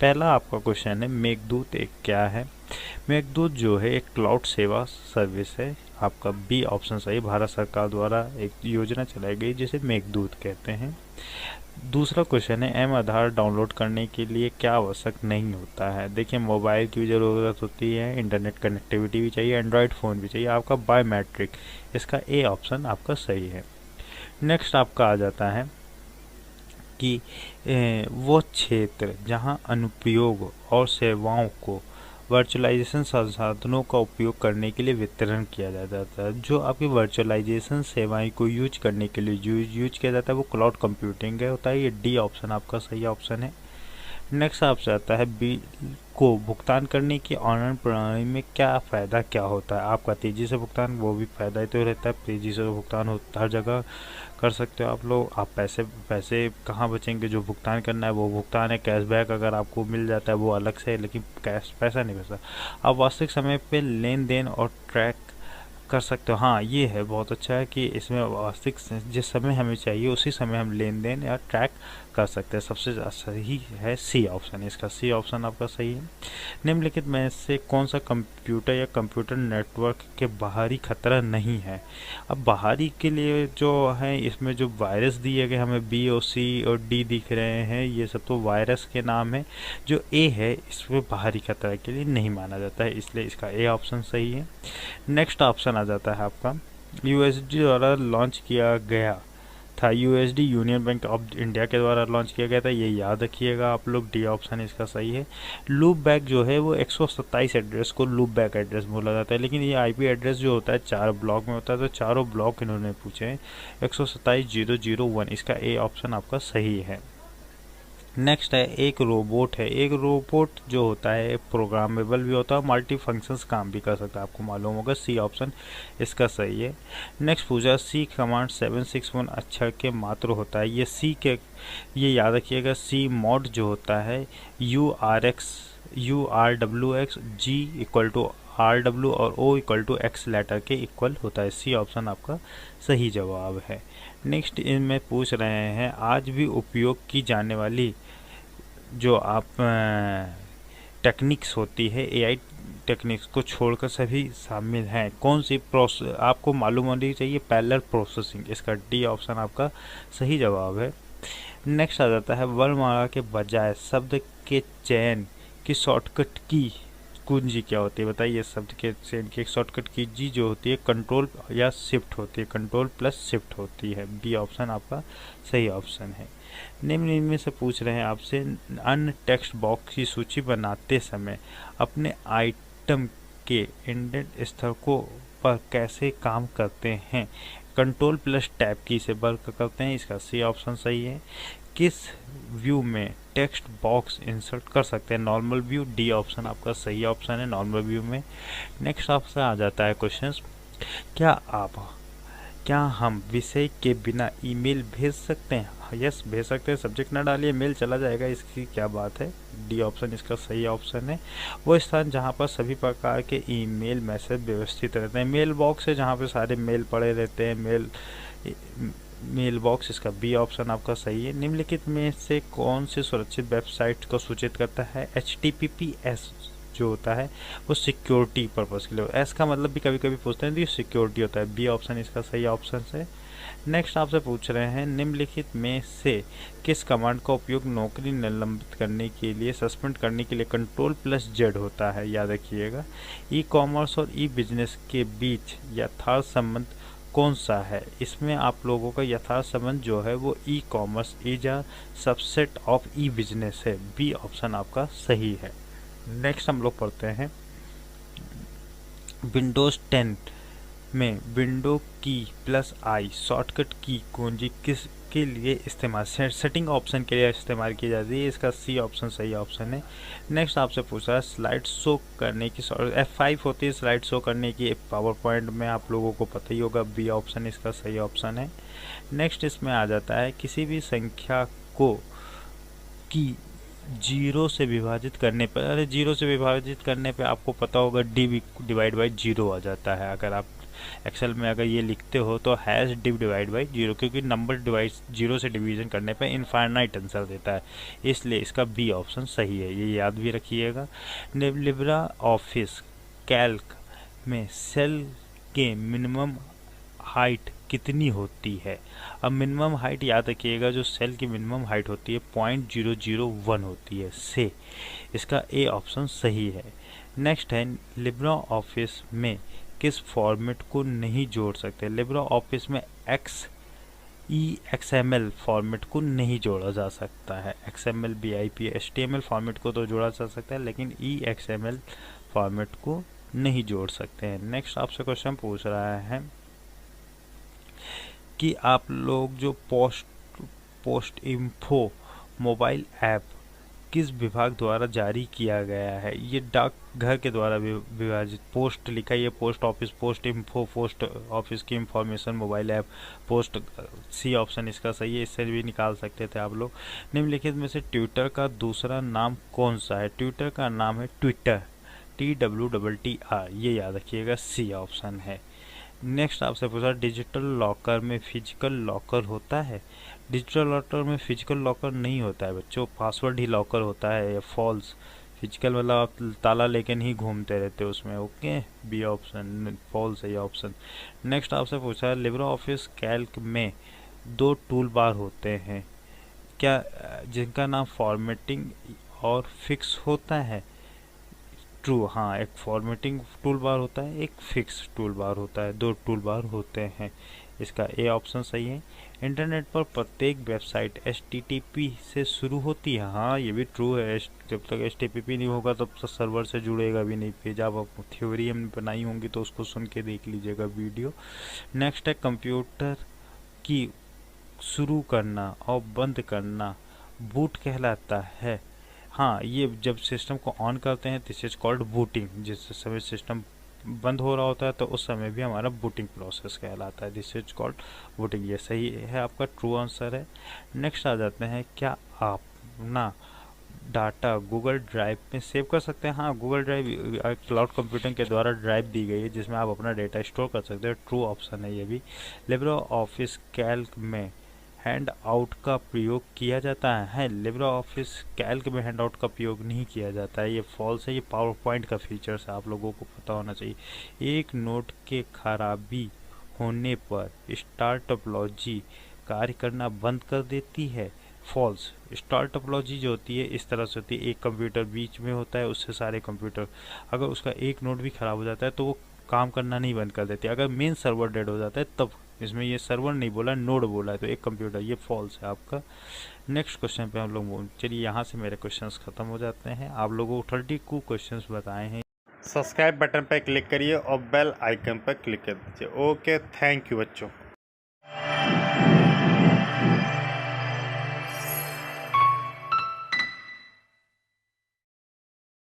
पहला आपका क्वेश्चन है मेघदूत एक क्या है। मेघदूत जो है एक क्लाउड सेवा सर्विस है। आपका बी ऑप्शन सही। भारत सरकार द्वारा एक योजना चलाई गई जिसे मेघदूत कहते हैं। दूसरा क्वेश्चन है एम आधार डाउनलोड करने के लिए क्या आवश्यक नहीं होता है। देखिए, मोबाइल की भी ज़रूरत होती है, इंटरनेट कनेक्टिविटी भी चाहिए, एंड्रॉयड फ़ोन भी चाहिए, आपका बायोमेट्रिक। इसका ए ऑप्शन आपका सही है। नेक्स्ट आपका आ जाता है कि वो क्षेत्र जहां अनुप्रयोग और सेवाओं को वर्चुअलाइजेशन संसाधनों का उपयोग करने के लिए वितरण किया जाता है। जो आपकी वर्चुअलाइजेशन सेवाएं को यूज करने के लिए यूज किया जाता है वो क्लाउड कंप्यूटिंग होता है। ये डी ऑप्शन आपका सही ऑप्शन है। नेक्स्ट आपसे आता है बिल को भुगतान करने की ऑनलाइन प्रणाली में क्या फ़ायदा क्या होता है। आपका तेज़ी से भुगतान, वो भी फ़ायदा ही तो रहता है। तेज़ी से भुगतान होता हर जगह कर सकते हो आप लोग। आप पैसे कहाँ बचेंगे, जो भुगतान करना है वो भुगतान है। कैशबैक अगर आपको मिल जाता है वो अलग से है, लेकिन कैश पैसा नहीं बचता। आप वास्तविक समय पे लेन देन और ट्रैक कर सकते हो। हाँ, ये है बहुत अच्छा है कि इसमें वास्तविक जिस समय हमें चाहिए उसी समय हम लेन देन या ट्रैक कर सकते हैं। सबसे सही है सी ऑप्शन। इसका सी ऑप्शन आपका सही है। निम्नलिखित में से कौन सा कंप्यूटर या कंप्यूटर नेटवर्क के बाहरी खतरा नहीं है। अब बाहरी के लिए जो है, इसमें जो वायरस दिए गए हमें बी और सी और डी दिख रहे हैं, ये सब तो वायरस के नाम है। जो ए है इसमें बाहरी खतरा के लिए नहीं माना जाता है, इसलिए इसका ए ऑप्शन सही है। नेक्स्ट ऑप्शन आ जाता है आपका यूएसडी द्वारा लॉन्च किया गया था। USD union bank of India के द्वारा लॉन्च किया गया था, ये याद रखिएगा आप लोग। डी ऑप्शन इसका सही है। लूप बैक जो है वो 127 एड्रेस को लूप बैक एड्रेस बोला जाता है, लेकिन ये आईपी एड्रेस जो होता है 4 ब्लॉक में होता है, तो चारों ब्लॉक इन्होंने पूछे हैं। 127.0.0.1 इसका ए ऑप्शन आपका सही है। नेक्स्ट है एक रोबोट है। एक रोबोट जो होता है प्रोग्रामेबल भी होता है, मल्टी फंक्शंस काम भी कर सकता है, आपको मालूम होगा। सी ऑप्शन इसका सही है। नेक्स्ट पूछा सी कमांड 761 अक्षर के मात्र होता है। ये याद रखिएगा। सी मॉड जो होता है URWX G equal to RW और O equal to X letter के इक्वल होता है। सी ऑप्शन आपका सही जवाब है। नेक्स्ट इनमें पूछ रहे हैं आज भी उपयोग की जाने वाली जो आप टेक्निक्स होती है, एआई टेक्निक्स को छोड़कर सभी शामिल हैं। कौन सी प्रोसेस आपको मालूम होनी चाहिए। पैरेलल प्रोसेसिंग, इसका डी ऑप्शन आपका सही जवाब है। नेक्स्ट आ जाता है वर्णमाला के बजाय शब्द के चयन की शॉर्टकट की कुंजी क्या होती है। बताइए, शब्द के चयन की एक शॉर्टकट की जी जो होती है कंट्रोल या शिफ्ट होती है, कंट्रोल प्लस शिफ्ट होती है। बी ऑप्शन आपका सही ऑप्शन है। निम्न इनमें से पूछ रहे हैं आपसे अन्य टेक्स्ट बॉक्स की सूची बनाते समय अपने आइटम के इंडेंट स्थलकों पर कैसे काम करते हैं। कंट्रोल प्लस टैब की से वर्क करते हैं, इसका सी ऑप्शन सही है। किस व्यू में टेक्स्ट बॉक्स इंसर्ट कर सकते हैं। नॉर्मल व्यू, डी ऑप्शन आपका सही ऑप्शन है, नॉर्मल व्यू में। नेक्स्ट आपसे आ जाता है क्वेश्चन क्या हम विषय के बिना ईमेल भेज सकते हैं। यस, भेज सकते हैं। सब्जेक्ट ना डालिए, मेल चला जाएगा, इसकी क्या बात है। डी ऑप्शन इसका सही ऑप्शन है। वो स्थान जहाँ पर सभी प्रकार के ईमेल मैसेज व्यवस्थित रहते हैं। मेल बॉक्स है जहाँ पे सारे मेल पड़े रहते हैं। मेल बॉक्स, इसका बी ऑप्शन आपका सही है। निम्नलिखित में से कौन से सुरक्षित वेबसाइट को सूचित करता है। HTTPS जो होता है वो सिक्योरिटी पर्पज़ के लिए। एस का मतलब भी कभी कभी पूछते हैं तो ये सिक्योरिटी होता है। बी ऑप्शन इसका सही ऑप्शन है। नेक्स्ट आपसे पूछ रहे हैं निम्नलिखित में से किस कमांड का उपयोग नौकरी निलंबित करने के लिए, सस्पेंड करने के लिए कंट्रोल प्लस जेड होता है। याद रखिएगा। ई कॉमर्स और ई बिजनेस के बीच यथार्थ संबंध कौन सा है। इसमें आप लोगों का यथार्थ संबंध जो है वो e commerce is a subset of E business है। बी ऑप्शन आपका सही है। नेक्स्ट हम लोग पढ़ते हैं विंडोज 10 में विंडो की प्लस आई शॉर्टकट की कुंजी किस के लिए इस्तेमाल, सेटिंग ऑप्शन के लिए इस्तेमाल की जाती है। इसका सी ऑप्शन सही ऑप्शन है। नेक्स्ट आपसे पूछा है स्लाइड शो करने की, F5 होती है स्लाइड शो करने की पावर पॉइंट में, आप लोगों को पता ही होगा। बी ऑप्शन इसका सही ऑप्शन है। नेक्स्ट इसमें आ जाता है किसी भी संख्या को की 0 से विभाजित करने पर, 0 से विभाजित करने पे आपको पता होगा D डिवाइड बाई 0 आ जाता है। अगर आप एक्सेल में अगर ये लिखते हो तो hash div divide by zero, क्योंकि नंबर डिवाइड जीरो से डिवीजन करने पे इनफाइनाइट आंसर देता है, इसलिए इसका बी ऑप्शन सही है, ये याद भी रखिएगा। लिब्रा ऑफिस कैल्क में सेल के मिनिमम हाइट कितनी होती है? अब मिनिमम हाइट याद रखिएगा, जो सेल की मिनिमम हाइट होती है 0.001 होती है से, इसका ए ऑप्शन सही है। नेक्स्ट है लिब्रा ऑफिस में किस फॉर्मेट को नहीं जोड़ सकते? लिब्रा ऑफिस में XML फॉर्मेट को नहीं जोड़ा जा सकता है। XML BIP HTML फॉर्मेट को तो जोड़ा जा सकता है, लेकिन XML फॉर्मेट को नहीं जोड़ सकते हैं। नेक्स्ट आपसे क्वेश्चन पूछ रहा है कि आप लोग जो पोस्ट इन्फो मोबाइल ऐप किस विभाग द्वारा जारी किया गया है? ये डाकघर के द्वारा विभाजित, पोस्ट लिखा है, ये post office, post info, post office की information mobile app, post, C option इसका सही है, इससे भी निकाल सकते थे आप लोग। निम्नलिखित में से ट्विटर का दूसरा नाम कौन सा है? ट्विटर का नाम है ट्विटर, TWTTR, ये याद रखिएगा, सी ऑप्शन है। नेक्स्ट आपसे पूछा डिजिटल लॉकर में फिजिकल लॉकर होता है? डिजिटल लॉकर में फिजिकल लॉकर नहीं होता है बच्चों, पासवर्ड ही लॉकर होता है, ये फॉल्स। फिजिकल मतलब आप ताला लेके नहीं घूमते रहते उसमें, ओके, बी ऑप्शन फॉल्स है ये ऑप्शन। नेक्स्ट आपसे पूछा है लिब्रा ऑफिस कैल्क में 2 टूल बार होते हैं क्या, जिनका नाम फॉर्मेटिंग और फिक्स होता है? ट्रू, हाँ, एक फॉर्मेटिंग टूल बार होता है, एक फिक्स टूल बार होता है, 2 टूल बार होते हैं, इसका ए ऑप्शन सही है। इंटरनेट पर प्रत्येक वेबसाइट HTTP से शुरू होती है? हाँ, ये भी ट्रू है, जब तक HTTP नहीं होगा तब तक सर्वर से जुड़ेगा भी नहीं पेज। आप थ्योरी हमने बनाई होंगी तो उसको सुन के देख लीजिएगा वीडियो। नेक्स्ट है कंप्यूटर की शुरू करना और बंद करना बूट कहलाता है? हाँ, ये जब सिस्टम को ऑन करते हैं दिस इज कॉल्ड बूटिंग, जिस समय सिस्टम बंद हो रहा होता है तो उस समय भी हमारा बूटिंग प्रोसेस कहलाता है, दिस इज कॉल्ड बूटिंग, ये सही है, आपका ट्रू आंसर है। नेक्स्ट आ जाते हैं, क्या आप ना डाटा गूगल ड्राइव में सेव कर सकते हैं? हाँ, गूगल ड्राइव क्लाउड कंप्यूटिंग के द्वारा ड्राइव दी गई है जिसमें आप अपना डेटा स्टोर कर सकते हैं, ट्रू ऑप्शन है ये भी। लिब्रा ऑफिस कैल्क में हैंड आउट का प्रयोग किया जाता है? लिब्रा ऑफिस कैल्क में हैंड आउट का प्रयोग नहीं किया जाता है, ये फॉल्स है, ये पावर पॉइंट का फीचर्स है, आप लोगों को पता होना चाहिए। एक नोट के खराबी होने पर स्टार्ट टोपोलॉजी कार्य करना बंद कर देती है? फॉल्स, स्टार्ट टोपोलॉजी जो होती है इस तरह से होती है, एक कंप्यूटर बीच में होता है, उससे सारे कंप्यूटर, अगर उसका एक नोट भी खराब हो जाता है तो वो काम करना नहीं बंद कर देती, अगर मेन सर्वर डेड हो जाता है तब। इसमें ये सर्वर नहीं बोला, नोड बोला है, तो एक कंप्यूटर, ये फॉल्स है आपका। नेक्स्ट क्वेश्चन पे हम लोग, चलिए यहाँ से मेरे क्वेश्चंस खत्म हो जाते हैं, आप लोगों को 32 क्वेश्चंस बताए हैं। सब्सक्राइब बटन पर क्लिक करिए और बेल आइकन पर क्लिक कर दीजिए। ओके, थैंक यू बच्चों।